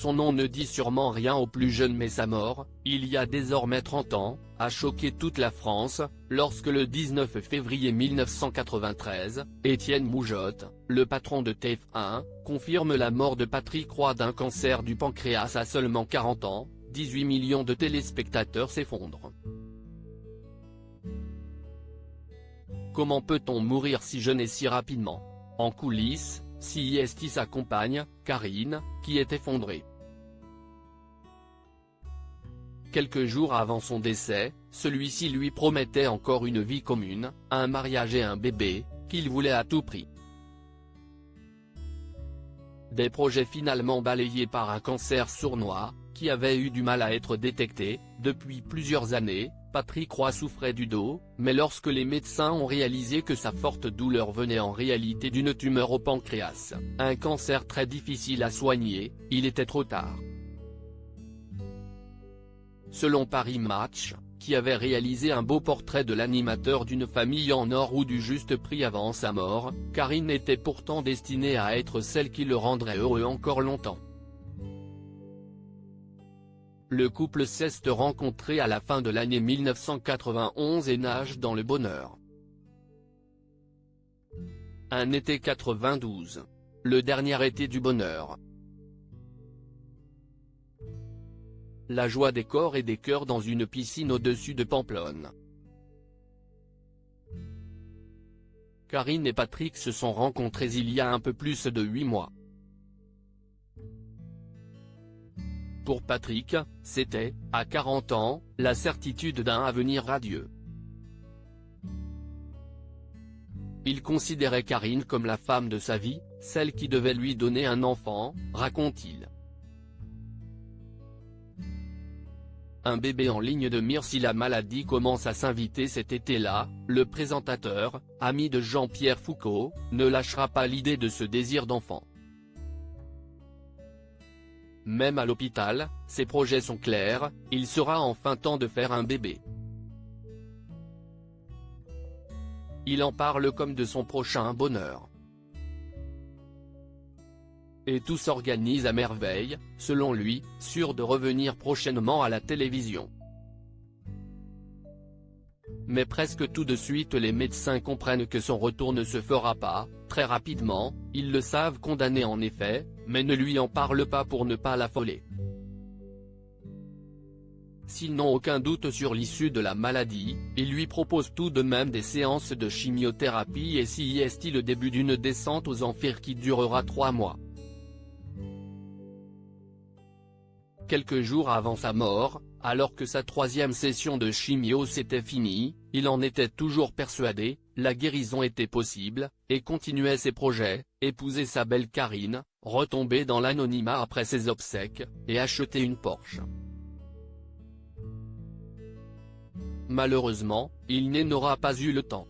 son nom ne dit sûrement rien aux plus jeunes mais sa mort, il y a désormais 30 ans, a choqué toute la France, lorsque le 19 février 1993, Étienne Moujotte, le patron de TF1, confirme la mort de Patrick Roy d'un cancer du pancréas à seulement 40 ans, 18 millions de téléspectateurs s'effondrent. Comment peut-on mourir si jeune et si rapidement? En coulisses, CIST sa compagne, Karine, qui est effondrée. Quelques jours avant son décès, celui-ci lui promettait encore une vie commune, un mariage et un bébé, qu'il voulait à tout prix. Des projets finalement balayés par un cancer sournois, qui avait eu du mal à être détecté. Depuis plusieurs années, Patrick Roy souffrait du dos, mais lorsque les médecins ont réalisé que sa forte douleur venait en réalité d'une tumeur au pancréas, un cancer très difficile à soigner, il était trop tard. Selon Paris Match, qui avait réalisé un beau portrait de l'animateur d'une famille en or ou du juste prix avant sa mort, Karine était pourtant destinée à être celle qui le rendrait heureux encore longtemps. Le couple s'est rencontré à la fin de l'année 1991 et nage dans le bonheur. Un été 92. Le dernier été du bonheur. La joie des corps et des cœurs dans une piscine au-dessus de Pamplonne. Karine et Patrick se sont rencontrés il y a un peu plus de 8 mois. Pour Patrick, c'était, à 40 ans, la certitude d'un avenir radieux. Il considérait Karine comme la femme de sa vie, celle qui devait lui donner un enfant, raconte-t-il. Un bébé en ligne de mire si la maladie commence à s'inviter cet été-là, le présentateur, ami de Jean-Pierre Foucault, ne lâchera pas l'idée de ce désir d'enfant. Même à l'hôpital, ses projets sont clairs, il sera enfin temps de faire un bébé. Il en parle comme de son prochain bonheur. Et tout s'organise à merveille, selon lui, sûr de revenir prochainement à la télévision. Mais presque tout de suite les médecins comprennent que son retour ne se fera pas, très rapidement, ils le savent condamné en effet, mais ne lui en parlent pas pour ne pas l'affoler. S'ils n'ont aucun doute sur l'issue de la maladie, ils lui proposent tout de même des séances de chimiothérapie et CIST le début d'une descente aux enfers qui durera 3 mois. Quelques jours avant sa mort, alors que sa 3e session de chimio s'était finie, il en était toujours persuadé, la guérison était possible, et continuait ses projets, épouser sa belle Karine, retomber dans l'anonymat après ses obsèques, et acheter une Porsche. Malheureusement, il n'aura pas eu le temps.